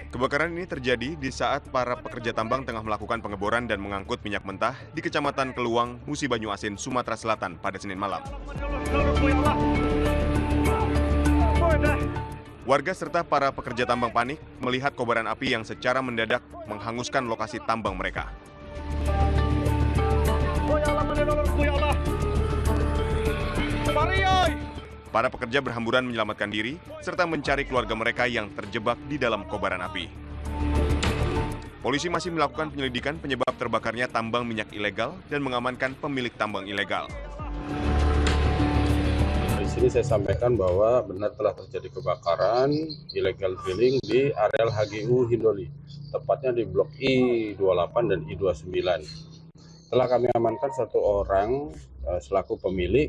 Kebakaran ini terjadi di saat para pekerja tambang tengah melakukan pengeboran dan mengangkut minyak mentah di Kecamatan Keluang, Musi Banyu Asin, Sumatera Selatan pada Senin malam. Warga serta para pekerja tambang panik melihat kobaran api yang secara mendadak menghanguskan lokasi tambang mereka. Para pekerja berhamburan menyelamatkan diri serta mencari keluarga mereka yang terjebak di dalam kobaran api. Polisi masih melakukan penyelidikan penyebab terbakarnya tambang minyak ilegal dan mengamankan pemilik tambang ilegal. Di sini saya sampaikan bahwa benar telah terjadi kebakaran illegal drilling di areal HGU Hindoli, tepatnya di Blok I28 dan I29. Telah kami amankan satu orang selaku pemilik.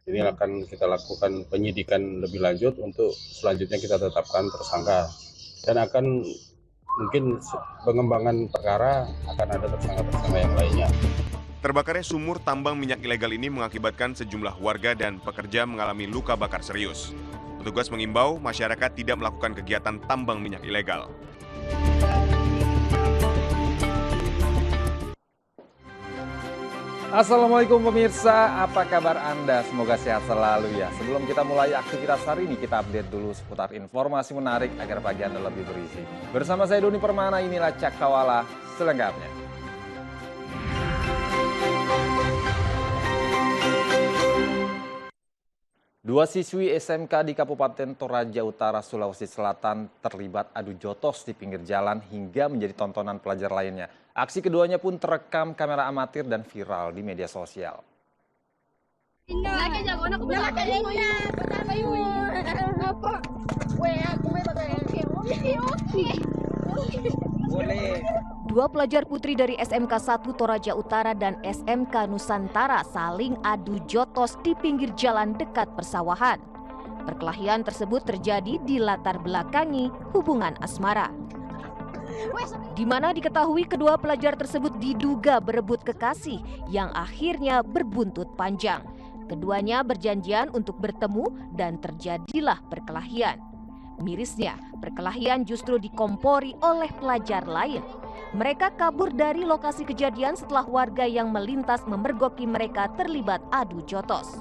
Ini akan kita lakukan penyidikan lebih lanjut untuk selanjutnya kita tetapkan tersangka. Dan akan mungkin pengembangan perkara akan ada tersangka-tersangka yang lainnya. Terbakarnya sumur tambang minyak ilegal ini mengakibatkan sejumlah warga dan pekerja mengalami luka bakar serius. Petugas mengimbau masyarakat tidak melakukan kegiatan tambang minyak ilegal. Assalamualaikum pemirsa, apa kabar Anda? Semoga sehat selalu ya. Sebelum kita mulai aktivitas hari ini, kita update dulu seputar informasi menarik agar pagi Anda lebih berisi. Bersama saya Doni Permana, inilah Cakrawala selengkapnya. Dua siswi SMK di Kabupaten Toraja Utara, Sulawesi Selatan terlibat adu jotos di pinggir jalan hingga menjadi tontonan pelajar lainnya. Aksi keduanya pun terekam kamera amatir dan viral di media sosial. Dua pelajar putri dari SMK 1 Toraja Utara dan SMK Nusantara saling adu jotos di pinggir jalan dekat persawahan. Perkelahian tersebut terjadi di latar belakangi hubungan asmara, di mana diketahui kedua pelajar tersebut diduga berebut kekasih yang akhirnya berbuntut panjang. Keduanya berjanjian untuk bertemu dan terjadilah perkelahian. Mirisnya, perkelahian justru dikompori oleh pelajar lain. Mereka kabur dari lokasi kejadian setelah warga yang melintas memergoki mereka terlibat adu jotos.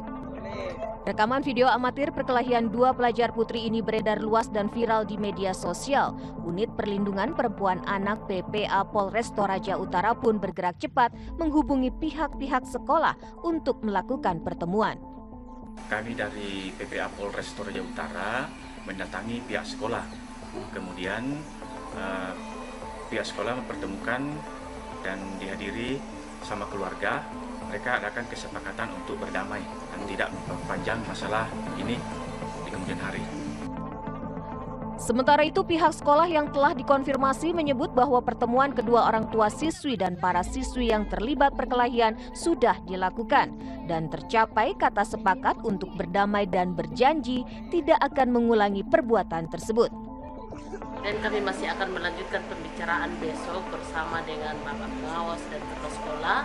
Rekaman video amatir perkelahian dua pelajar putri ini beredar luas dan viral di media sosial. Unit Perlindungan Perempuan Anak PPA Polres Toraja Utara pun bergerak cepat menghubungi pihak-pihak sekolah untuk melakukan pertemuan. Kami dari PPA Polres Toraja Utara mendatangi pihak sekolah. Kemudian pihak sekolah mempertemukan dan dihadiri sama keluarga. Mereka adakan kesepakatan untuk berdamai dan tidak memperpanjang masalah ini di kemudian hari. Sementara itu, pihak sekolah yang telah dikonfirmasi menyebut bahwa pertemuan kedua orang tua siswi dan para siswi yang terlibat perkelahian sudah dilakukan dan tercapai kata sepakat untuk berdamai dan berjanji tidak akan mengulangi perbuatan tersebut. Dan kami masih akan melanjutkan pembicaraan besok bersama dengan Bapak Pengawas dan Kepala Sekolah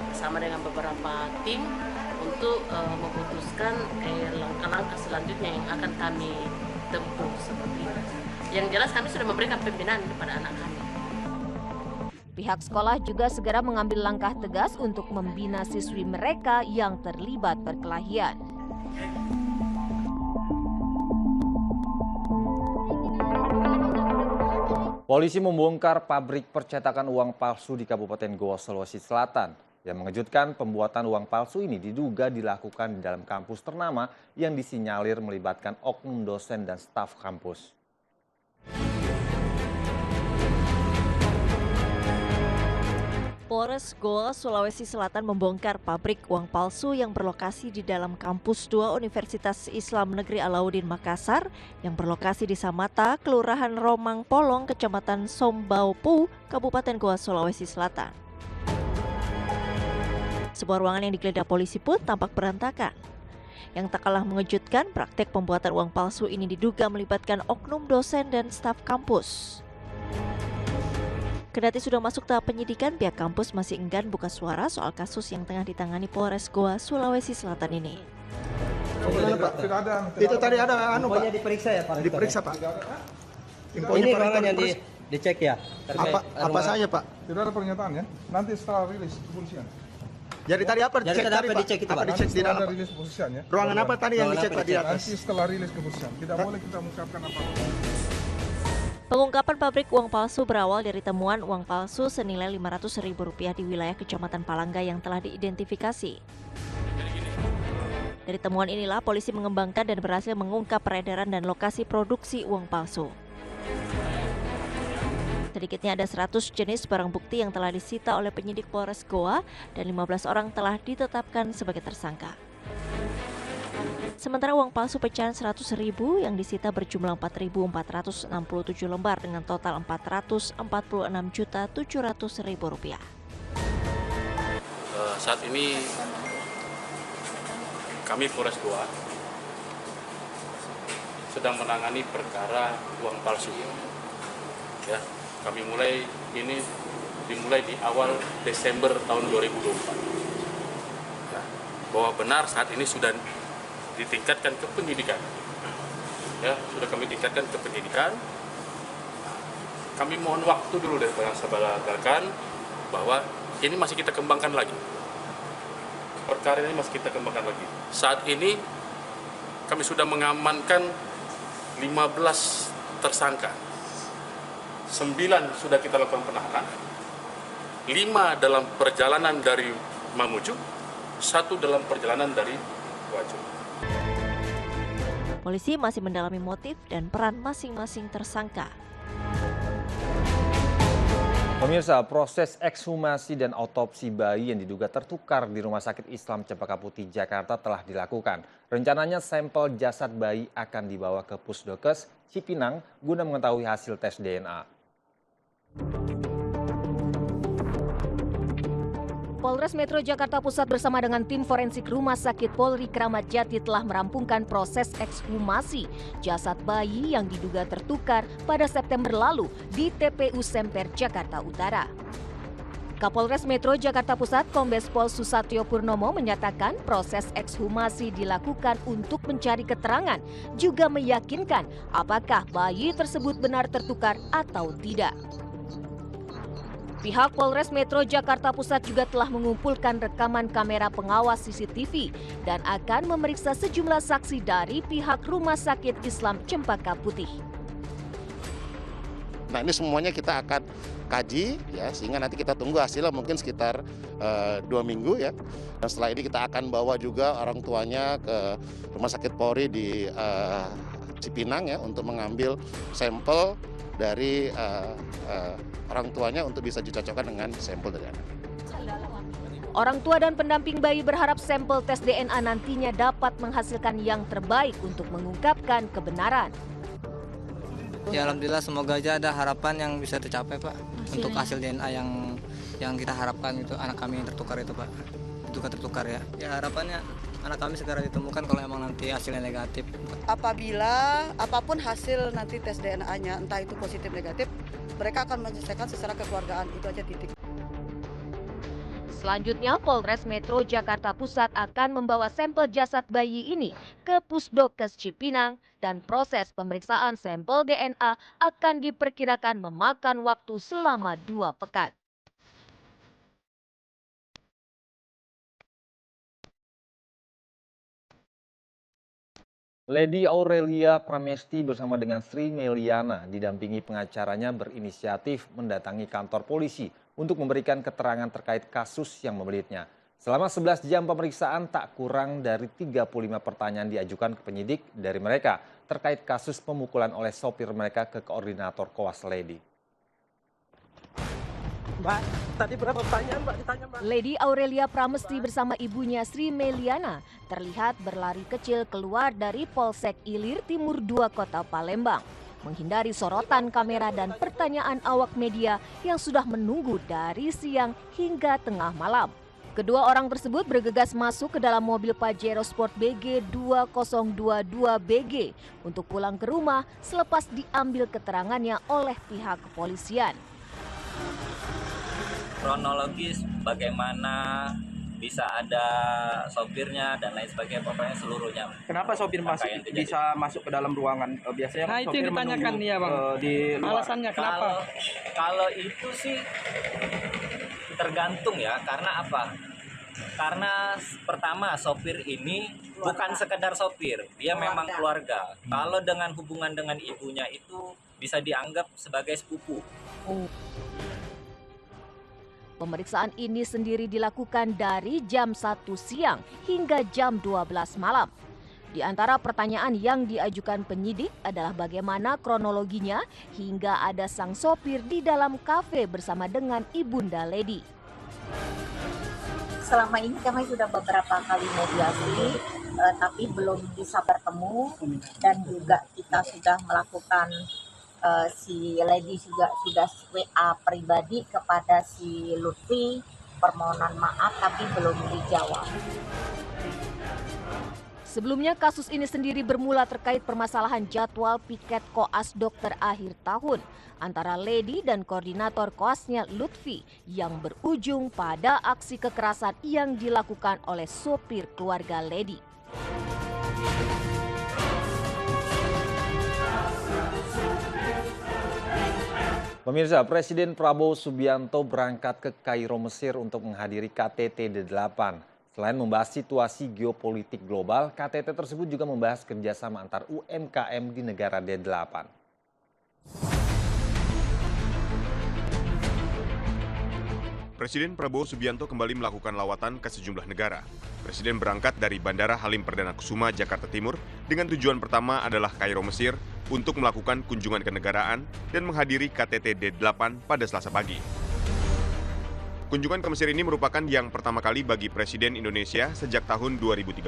bersama dengan beberapa tim untuk memutuskan langkah-langkah selanjutnya yang akan kami tempuh seperti ini. Yang jelas kami sudah memberikan pembinaan kepada anak kami. Pihak sekolah juga segera mengambil langkah tegas untuk membina siswi mereka yang terlibat perkelahian. Polisi membongkar pabrik percetakan uang palsu di Kabupaten Goa, Sulawesi Selatan. Yang mengejutkan, pembuatan uang palsu ini diduga dilakukan di dalam kampus ternama yang disinyalir melibatkan oknum dosen dan staf kampus. Polres Goa, Sulawesi Selatan membongkar pabrik uang palsu yang berlokasi di dalam kampus 2 Universitas Islam Negeri Alauddin Makassar yang berlokasi di Samata, Kelurahan Romang Polong, Kecamatan Sombaupu, Kabupaten Goa, Sulawesi Selatan. Sebuah ruangan yang digeledah polisi pun tampak berantakan. Yang tak kalah mengejutkan, praktek pembuatan uang palsu ini diduga melibatkan oknum dosen dan staf kampus. Kendati sudah masuk tahap penyidikan, pihak kampus masih enggan buka suara soal kasus yang tengah ditangani Polres Goa, Sulawesi Selatan ini. Tidak ada. Itu tadi ada Infonya diperiksa ya Pak Rektor? Diperiksa Pak. Ini ruangan yang dicek ya? Apa saja Pak? Tidak ada pernyataan ya. Nanti setelah rilis kepolisian. Jadi tadi apa Jadi dicek tadi tadi apa Pak? dicek itu, Apa Pak? dicek di Setelah dalam ada Pak? rilis kepolisian ya. Ruangan apa tadi yang dicek Pak di atas? Nanti setelah rilis kepolisian. Tidak boleh kita mengungkapkan apa-apa. Pengungkapan pabrik uang palsu berawal dari temuan uang palsu senilai Rp500.000 di wilayah Kecamatan Palangga yang telah diidentifikasi. Dari temuan inilah polisi mengembangkan dan berhasil mengungkap peredaran dan lokasi produksi uang palsu. Sedikitnya ada 100 jenis barang bukti yang telah disita oleh penyidik Polres Goa dan 15 orang telah ditetapkan sebagai tersangka. Sementara uang palsu pecahan 100.000 yang disita berjumlah 4.467 lembar dengan total Rp446.700.000. Saat ini kami Polres Goa sedang menangani perkara uang palsu. Ya, kami dimulai di awal Desember tahun 2024. Ya, bahwa benar saat ini sudah ditingkatkan ke penyidikan. Ya, sudah kami tingkatkan ke penyidikan. Kami mohon waktu dulu dari sahabat rekan bahwa ini masih kita kembangkan lagi. Perkara ini masih kita kembangkan lagi. Saat ini kami sudah mengamankan 15 tersangka. 9 sudah kita lakukan penahanan. 5 dalam perjalanan dari Mamuju, 1 dalam perjalanan dari Wajo. Polisi masih mendalami motif dan peran masing-masing tersangka. Pemirsa, proses ekshumasi dan autopsi bayi yang diduga tertukar di Rumah Sakit Islam Cempaka Putih, Jakarta telah dilakukan. Rencananya sampel jasad bayi akan dibawa ke Pusdokes Cipinang guna mengetahui hasil tes DNA. Polres Metro Jakarta Pusat bersama dengan tim forensik Rumah Sakit Polri Kramat Jati telah merampungkan proses ekshumasi jasad bayi yang diduga tertukar pada September lalu di TPU Semper, Jakarta Utara. Kapolres Metro Jakarta Pusat Kombes Pol Susatyo Purnomo menyatakan proses ekshumasi dilakukan untuk mencari keterangan, juga meyakinkan apakah bayi tersebut benar tertukar atau tidak. Pihak Polres Metro Jakarta Pusat juga telah mengumpulkan rekaman kamera pengawas CCTV dan akan memeriksa sejumlah saksi dari pihak Rumah Sakit Islam Cempaka Putih. Nah, ini semuanya kita akan kaji ya, sehingga nanti kita tunggu hasilnya mungkin sekitar 2 minggu ya. Dan setelah ini kita akan bawa juga orang tuanya ke Rumah Sakit Polri di Cipinang ya untuk mengambil sampel dari orang tuanya untuk bisa dicocokkan dengan sampel dari anak. Orang tua dan pendamping bayi berharap sampel tes DNA nantinya dapat menghasilkan yang terbaik untuk mengungkapkan kebenaran. Ya alhamdulillah, semoga aja ada harapan yang bisa tercapai Pak. Untuk hasil DNA yang kita harapkan itu anak kami yang tertukar itu Pak. Juga tertukar ya. Ya harapannya anak kami segera ditemukan kalau emang nanti hasilnya negatif. Apabila apapun hasil nanti tes DNA-nya, entah itu positif negatif, mereka akan menyelesaikan secara kekeluargaan, itu aja titik. Selanjutnya, Polres Metro Jakarta Pusat akan membawa sampel jasad bayi ini ke Pusdokes Cipinang dan proses pemeriksaan sampel DNA akan diperkirakan memakan waktu selama 2 pekan. Lady Aurelia Pramesti bersama dengan Sri Meliana didampingi pengacaranya berinisiatif mendatangi kantor polisi untuk memberikan keterangan terkait kasus yang membelitnya. Selama 11 jam pemeriksaan, tak kurang dari 35 pertanyaan diajukan ke penyidik dari mereka terkait kasus pemukulan oleh sopir mereka ke koordinator Koas Lady. Mbak, tadi berapa pertanyaan Mbak ditanya Mbak? Lady Aurelia Pramesti bersama ibunya Sri Meliana terlihat berlari kecil keluar dari Polsek Ilir Timur 2 Kota Palembang, menghindari sorotan kamera dan pertanyaan awak media yang sudah menunggu dari siang hingga tengah malam. Kedua orang tersebut bergegas masuk ke dalam mobil Pajero Sport BG 2022BG untuk pulang ke rumah selepas diambil keterangannya oleh pihak kepolisian. Kronologis bagaimana bisa ada sopirnya dan lain sebagainya, pokoknya seluruhnya. Kenapa sopir bisa masuk ke dalam ruangan? Biasanya nah, itu sopir yang ditanyakan ya Bang. Di luar. Alasannya kenapa? Kalau itu sih tergantung ya, karena apa? Karena pertama sopir ini bukan sekedar sopir, dia memang keluarga. Kalau dengan hubungan dengan ibunya itu bisa dianggap sebagai sepupu. Pemeriksaan ini sendiri dilakukan dari jam 1 siang hingga jam 12 malam. Di antara pertanyaan yang diajukan penyidik adalah bagaimana kronologinya hingga ada sang sopir di dalam kafe bersama dengan Ibunda Lady. Selama ini kami sudah beberapa kali mediasi, tapi belum bisa bertemu, dan juga kita sudah melakukan si Lady juga sudah WA pribadi kepada si Lutfi permohonan maaf, tapi belum dijawab. Sebelumnya kasus ini sendiri bermula terkait permasalahan jadwal piket koas dokter akhir tahun antara Lady dan koordinator koasnya Lutfi yang berujung pada aksi kekerasan yang dilakukan oleh sopir keluarga Lady. Pemirsa, Presiden Prabowo Subianto berangkat ke Kairo, Mesir untuk menghadiri KTT D8. Selain membahas situasi geopolitik global, KTT tersebut juga membahas kerjasama antar UMKM di negara D8. Presiden Prabowo Subianto kembali melakukan lawatan ke sejumlah negara. Presiden berangkat dari Bandara Halim Perdana Kusuma, Jakarta Timur, dengan tujuan pertama adalah Kairo, Mesir, untuk melakukan kunjungan kenegaraan dan menghadiri KTT D8 pada Selasa pagi. Kunjungan ke Mesir ini merupakan yang pertama kali bagi Presiden Indonesia sejak tahun 2013.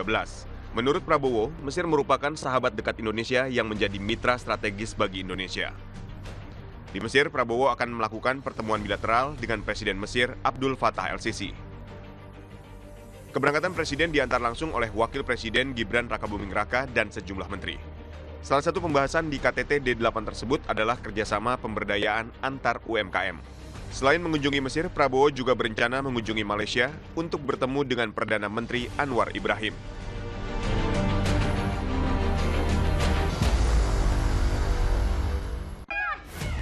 Menurut Prabowo, Mesir merupakan sahabat dekat Indonesia yang menjadi mitra strategis bagi Indonesia. Di Mesir, Prabowo akan melakukan pertemuan bilateral dengan Presiden Mesir Abdul Fattah el-Sisi. Keberangkatan Presiden diantar langsung oleh Wakil Presiden Gibran Rakabuming Raka dan sejumlah menteri. Salah satu pembahasan di KTT D8 tersebut adalah kerjasama pemberdayaan antar UMKM. Selain mengunjungi Mesir, Prabowo juga berencana mengunjungi Malaysia untuk bertemu dengan Perdana Menteri Anwar Ibrahim.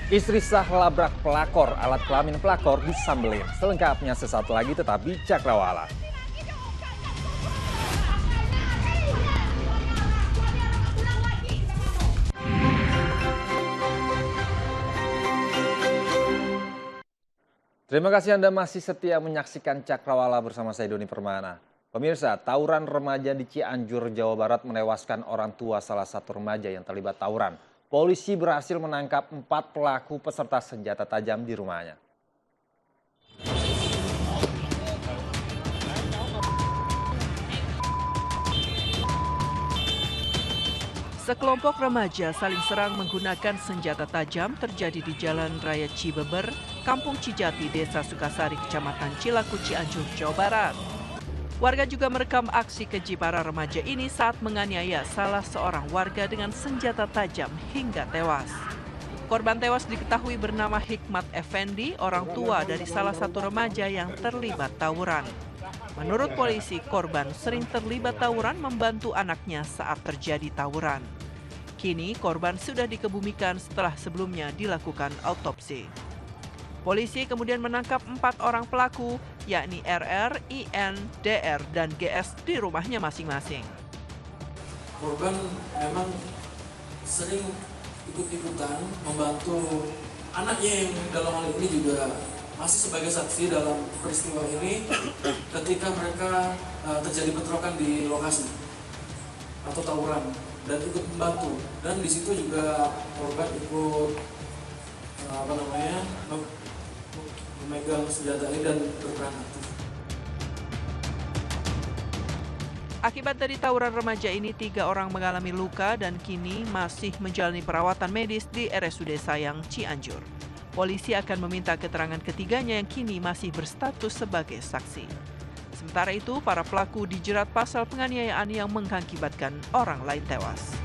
Istri sah labrak pelakor, alat kelamin pelakor disambelin. Selengkapnya sesaat lagi, tetap di Cakrawala. Terima kasih Anda masih setia menyaksikan Cakrawala bersama saya Doni Permana. Pemirsa, tawuran remaja di Cianjur, Jawa Barat menewaskan orang tua salah satu remaja yang terlibat tawuran. Polisi berhasil menangkap 4 pelaku peserta senjata tajam di rumahnya. Sekelompok remaja saling serang menggunakan senjata tajam terjadi di Jalan Raya Cibeber, Kampung Cijati, Desa Sukasari, Kecamatan Cilaku, Cianjur, Jawa Barat. Warga juga merekam aksi keji para remaja ini saat menganiaya salah seorang warga dengan senjata tajam hingga tewas. Korban tewas diketahui bernama Hikmat Effendi, orang tua dari salah satu remaja yang terlibat tawuran. Menurut polisi, korban sering terlibat tawuran membantu anaknya saat terjadi tawuran. Kini korban sudah dikebumikan setelah sebelumnya dilakukan autopsi. Polisi kemudian menangkap 4 orang pelaku, yakni RR, IN, DR, dan GS di rumahnya masing-masing. Korban memang sering ikut-ikutan membantu anaknya yang dalam hal ini juga masih sebagai saksi dalam peristiwa ini ketika mereka terjadi bentrokan di lokasi atau tawuran dan ikut membantu, dan di situ juga korban ikut memegang senjata ini dan berperan aktif. Akibat dari tawuran remaja ini, 3 orang mengalami luka dan kini masih menjalani perawatan medis di RSUD Sayang, Cianjur. Polisi akan meminta keterangan ketiganya yang kini masih berstatus sebagai saksi. Sementara itu, para pelaku dijerat pasal penganiayaan yang mengakibatkan orang lain tewas.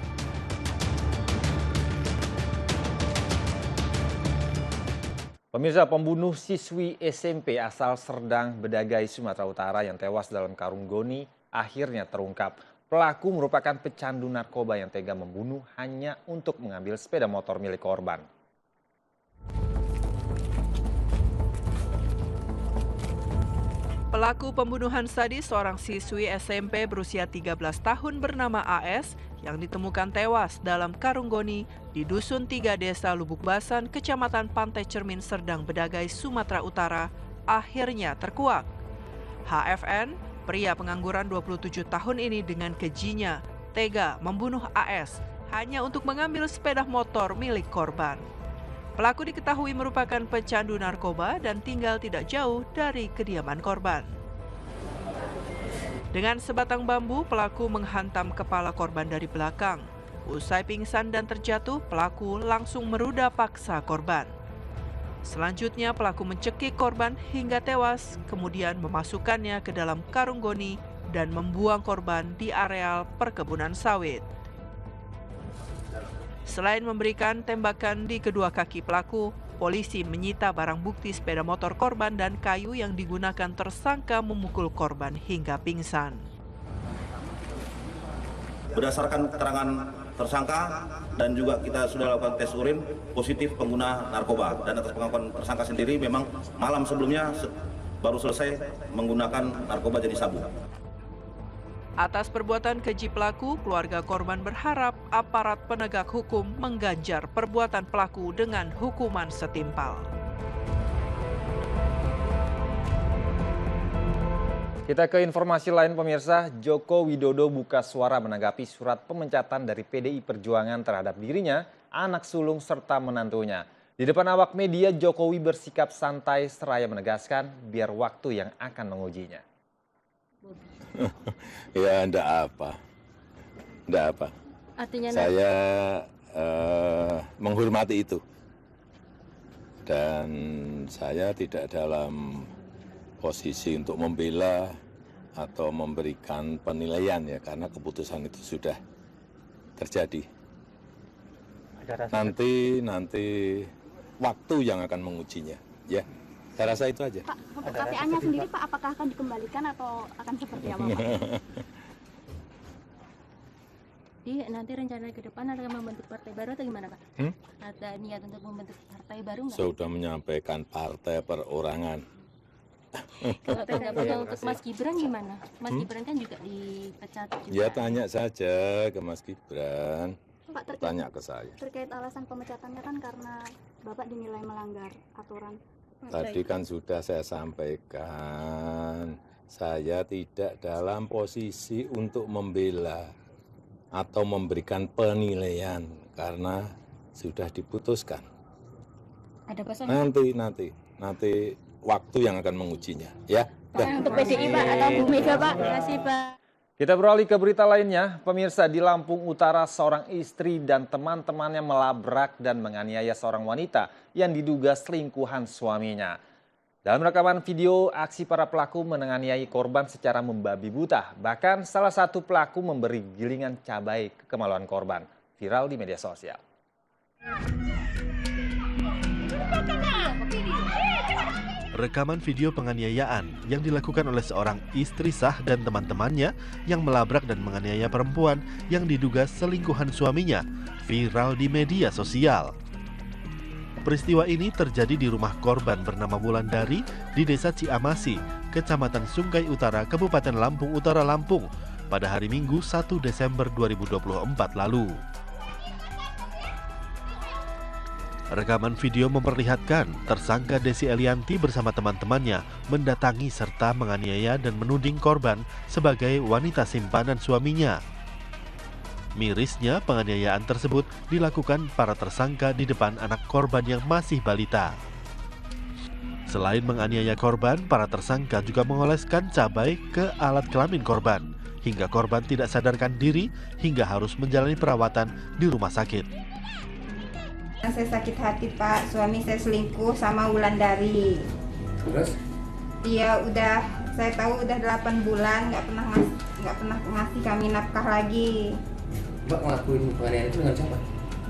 Pemirsa, pembunuh siswi SMP asal Serdang Bedagai, Sumatera Utara yang tewas dalam karung goni akhirnya terungkap. Pelaku merupakan pecandu narkoba yang tega membunuh hanya untuk mengambil sepeda motor milik korban. Pelaku pembunuhan sadis seorang siswi SMP berusia 13 tahun bernama AS yang ditemukan tewas dalam karung goni di Dusun 3 Desa Lubuk Basan, Kecamatan Pantai Cermin, Serdang Bedagai, Sumatera Utara, akhirnya terkuak. HFN, pria pengangguran 27 tahun ini dengan kejinya tega membunuh AS hanya untuk mengambil sepeda motor milik korban. Pelaku diketahui merupakan pecandu narkoba dan tinggal tidak jauh dari kediaman korban. Dengan sebatang bambu, pelaku menghantam kepala korban dari belakang. Usai pingsan dan terjatuh, pelaku langsung meruda paksa korban. Selanjutnya, pelaku mencekik korban hingga tewas, kemudian memasukkannya ke dalam karung goni dan membuang korban di areal perkebunan sawit. Selain memberikan tembakan di kedua kaki pelaku, polisi menyita barang bukti sepeda motor korban dan kayu yang digunakan tersangka memukul korban hingga pingsan. Berdasarkan keterangan tersangka dan juga kita sudah lakukan tes urin positif pengguna narkoba, dan atas pengakuan tersangka sendiri memang malam sebelumnya baru selesai menggunakan narkoba jenis sabu. Atas perbuatan keji pelaku, keluarga korban berharap aparat penegak hukum mengganjar perbuatan pelaku dengan hukuman setimpal. Kita ke informasi lain, pemirsa. Joko Widodo buka suara menanggapi surat pemecatan dari PDI Perjuangan terhadap dirinya, anak sulung serta menantunya. Di depan awak media, Jokowi bersikap santai seraya menegaskan biar waktu yang akan mengujinya. Ya, enggak apa. Artinya saya menghormati itu. Dan saya tidak dalam posisi untuk membela atau memberikan penilaian ya, karena keputusan itu sudah terjadi. Nanti waktu yang akan mengujinya, ya. Saya rasa itu aja. Pak, untuk KTA-nya sendiri Pak, apakah akan dikembalikan atau akan seperti apa Pak? Jadi nanti rencana ke depan akan membentuk partai baru atau gimana Pak? Ada niat untuk membentuk partai baru nggak? Sudah menyampaikan partai perorangan. Kalau pendapatnya untuk Mas Gibran gimana? Mas Gibran kan juga dipecat juga. Ya tanya saja ke Mas Gibran. Pak, tanya ke saya. Terkait alasan pemecatannya kan karena Bapak dinilai melanggar aturan. Tadi kan sudah saya sampaikan, saya tidak dalam posisi untuk membela atau memberikan penilaian karena sudah diputuskan. Ada pesan? Nanti waktu yang akan mengujinya, ya. Untuk PDI Pak atau Bu Mega Pak? Terima kasih Pak. Kita beralih ke berita lainnya. Pemirsa, di Lampung Utara seorang istri dan teman-temannya melabrak dan menganiaya seorang wanita yang diduga selingkuhan suaminya. Dalam rekaman video, aksi para pelaku menganiayai korban secara membabi buta. Bahkan salah satu pelaku memberi gilingan cabai ke kemaluan korban. Viral di media sosial. Rekaman video penganiayaan yang dilakukan oleh seorang istri sah dan teman-temannya yang melabrak dan menganiaya perempuan yang diduga selingkuhan suaminya viral di media sosial. Peristiwa ini terjadi di rumah korban bernama Wulandari di Desa Ciamasi, Kecamatan Sungai Utara, Kabupaten Lampung Utara, Lampung pada hari Minggu 1 Desember 2024 lalu. Rekaman video memperlihatkan tersangka Desi Elianti bersama teman-temannya mendatangi serta menganiaya dan menuding korban sebagai wanita simpanan suaminya. Mirisnya, penganiayaan tersebut dilakukan para tersangka di depan anak korban yang masih balita. Selain menganiaya korban, para tersangka juga mengoleskan cabai ke alat kelamin korban, hingga korban tidak sadarkan diri hingga harus menjalani perawatan di rumah sakit. Saya sakit hati Pak, suami saya selingkuh sama Wulandari. Terus? Dia saya tahu udah 8 bulan nggak pernah ngasih kami nafkah lagi. Mbak ngelakuin penganiayaan itu dengan siapa?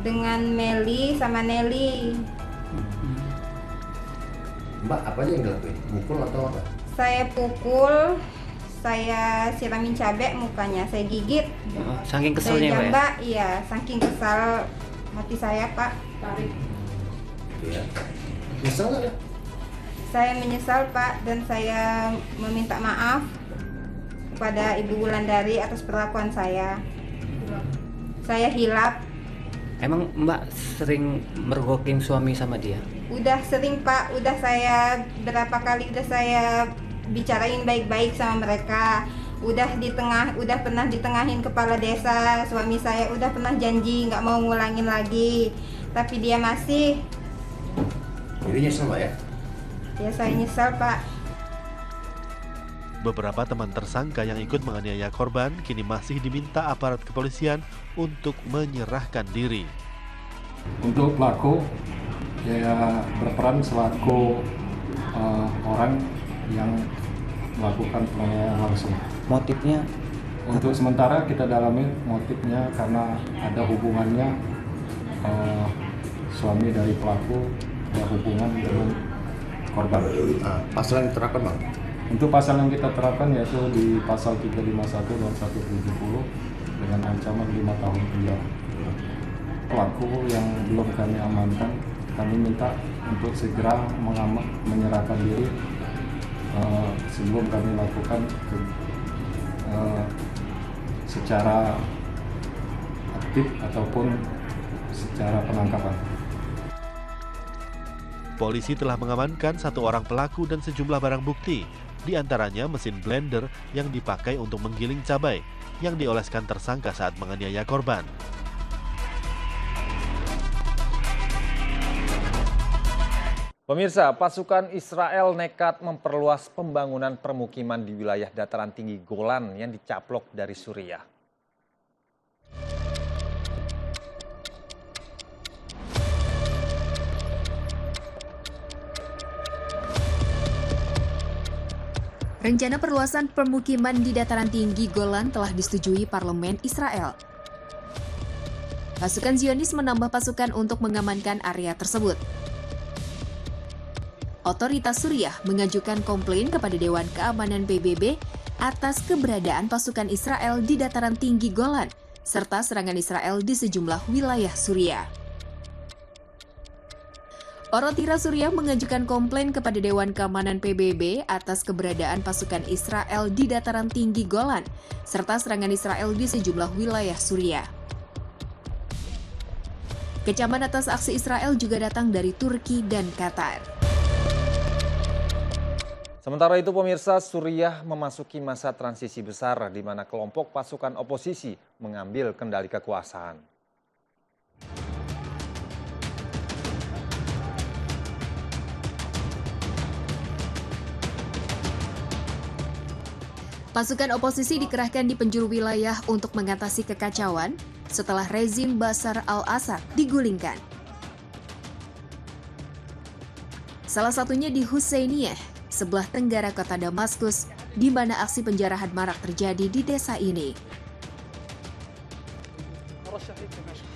Dengan Meli sama Nelly. Mbak, apa aja yang dilakuin? Pukul atau apa? Saya pukul, saya siramin cabai mukanya, saya gigit. Saking keselnya, Pak ya? Iya, saking kesal hati saya, Pak. Iya. Nyesel nggak? Saya menyesal, Pak, dan saya meminta maaf kepada Ibu Wulandari atas perlakuan saya. Saya hilap. Emang Mbak sering mergoking suami sama dia? Udah sering, Pak, udah saya berapa kali udah saya bicarain baik-baik sama mereka. Udah pernah ditengahin kepala desa, suami saya udah pernah janji nggak mau ngulangin lagi, tapi dia masih. Jadi nyesel Mbak ya? Ya saya nyesel, Pak. Beberapa teman tersangka yang ikut menganiaya korban kini masih diminta aparat kepolisian untuk menyerahkan diri. Untuk pelaku, dia berperan selaku orang yang melakukan penganiayaan langsung. Motifnya? Untuk sementara kita dalami motifnya karena ada hubungannya suami dari pelaku, ada hubungan dengan korban. Pasal yang diterapkan Bang? Untuk pasal yang kita terapkan yaitu di pasal 351 dan 170 dengan ancaman 5 tahun penjara. Pelaku yang belum kami amankan, kami minta untuk segera menyerahkan diri sebelum kami lakukan secara aktif ataupun secara penangkapan. Polisi telah mengamankan 1 orang pelaku dan sejumlah barang bukti, di antaranya mesin blender yang dipakai untuk menggiling cabai yang dioleskan tersangka saat menganiaya korban. Pemirsa, pasukan Israel nekat memperluas pembangunan permukiman di wilayah dataran tinggi Golan yang dicaplok dari Suriah. Rencana perluasan permukiman di dataran tinggi Golan telah disetujui Parlemen Israel. Pasukan Zionis menambah pasukan untuk mengamankan area tersebut. Otoritas Suriah mengajukan komplain kepada Dewan Keamanan PBB atas keberadaan pasukan Israel di dataran tinggi Golan, serta serangan Israel di sejumlah wilayah Suriah. Otoritas Suriah mengajukan komplain kepada Dewan Keamanan PBB atas keberadaan pasukan Israel di dataran tinggi Golan, serta serangan Israel di sejumlah wilayah Suriah. Kecaman atas aksi Israel juga datang dari Turki dan Qatar. Sementara itu pemirsa, Suriah memasuki masa transisi besar di mana kelompok pasukan oposisi mengambil kendali kekuasaan. Pasukan oposisi dikerahkan di penjuru wilayah untuk mengatasi kekacauan setelah rezim Bashar al-Assad digulingkan. Salah satunya di Husainiyah, sebelah tenggara kota Damaskus, di mana aksi penjarahan marak terjadi di desa ini.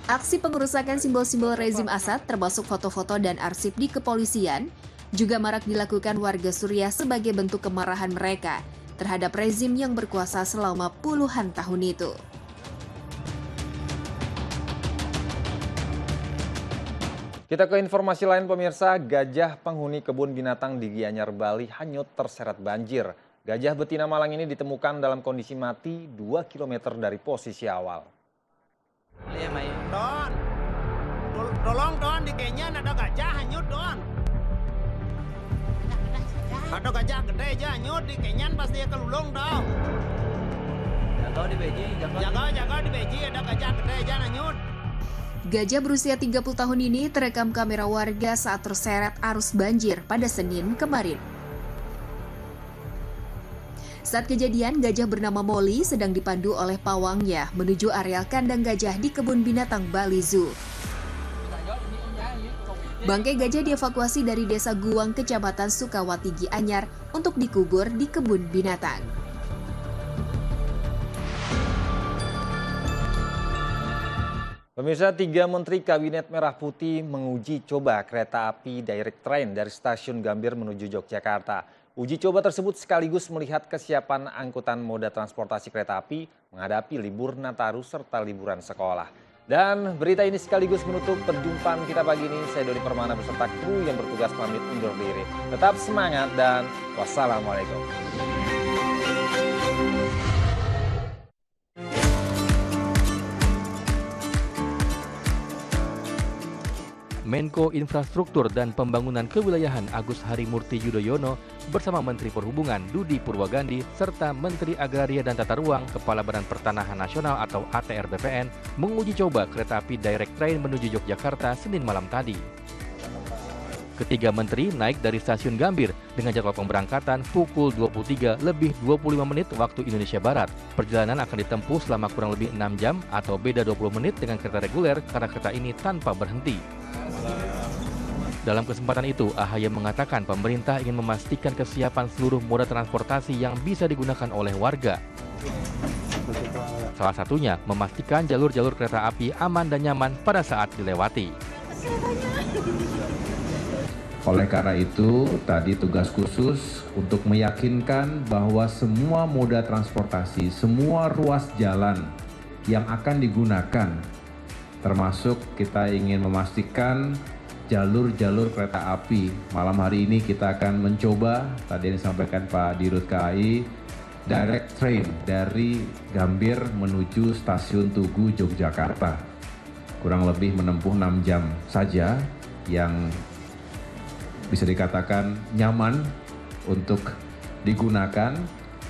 Aksi pengerusakan simbol-simbol rezim Assad termasuk foto-foto dan arsip di kepolisian juga marak dilakukan warga Suriah sebagai bentuk kemarahan mereka terhadap rezim yang berkuasa selama puluhan tahun itu. Kita ke informasi lain pemirsa, gajah penghuni kebun binatang di Gianyar, Bali hanyut terseret banjir. Gajah betina malang ini ditemukan dalam kondisi mati 2 km dari posisi awal. Don, tolong Don, di Kenyan ada gajah hanyut Don. Ada gajah gede aja hanyut di Kenyan pasti ya kelulung Don. Jaga di Beji, jaga di Beji ada gajah gede aja hanyut. Gajah berusia 30 tahun ini terekam kamera warga saat terseret arus banjir pada Senin kemarin. Saat kejadian, gajah bernama Molly sedang dipandu oleh pawangnya menuju areal kandang gajah di kebun binatang Bali Zoo. Bangkai gajah dievakuasi dari desa Guang, Kecamatan Sukawati, Gianyar untuk dikubur di kebun binatang. Pemirsa, 3 Menteri Kabinet Merah Putih menguji coba kereta api direct train dari stasiun Gambir menuju Yogyakarta. Uji coba tersebut sekaligus melihat kesiapan angkutan moda transportasi kereta api menghadapi libur Nataru serta liburan sekolah. Dan berita ini sekaligus menutup perjumpaan kita pagi ini. Saya Doni Permana beserta kru yang bertugas pamit undur diri. Tetap semangat dan wassalamualaikum. Menko Infrastruktur dan Pembangunan Kewilayahan Agus Harimurti Yudhoyono bersama Menteri Perhubungan Dudi Purwagandi serta Menteri Agraria dan Tata Ruang Kepala Badan Pertanahan Nasional atau ATR BPN menguji coba kereta api direct train menuju Yogyakarta Senin malam tadi. Ketiga menteri naik dari stasiun Gambir dengan jadwal pemberangkatan pukul 23:25 waktu Indonesia Barat. Perjalanan akan ditempuh selama kurang lebih 6 jam atau beda 20 menit dengan kereta reguler karena kereta ini tanpa berhenti. Dalam kesempatan itu, AHY mengatakan pemerintah ingin memastikan kesiapan seluruh moda transportasi yang bisa digunakan oleh warga. Salah satunya memastikan jalur-jalur kereta api aman dan nyaman pada saat dilewati. Oleh karena itu, tadi tugas khusus untuk meyakinkan bahwa semua moda transportasi, semua ruas jalan yang akan digunakan, termasuk kita ingin memastikan jalur-jalur kereta api. Malam hari ini kita akan mencoba, tadi yang disampaikan Pak Dirut KAI, direct train dari Gambir menuju stasiun Tugu, Yogyakarta. Kurang lebih menempuh 6 jam saja, yang bisa dikatakan nyaman untuk digunakan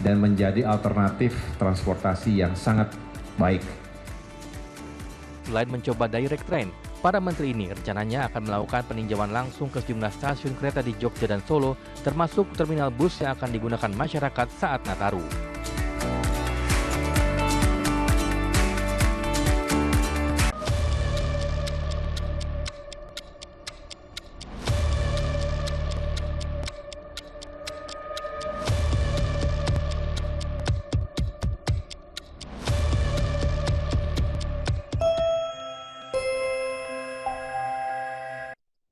dan menjadi alternatif transportasi yang sangat baik. Selain mencoba direct train, para menteri ini rencananya akan melakukan peninjauan langsung ke sejumlah stasiun kereta di Jogja dan Solo, termasuk terminal bus yang akan digunakan masyarakat saat Nataru.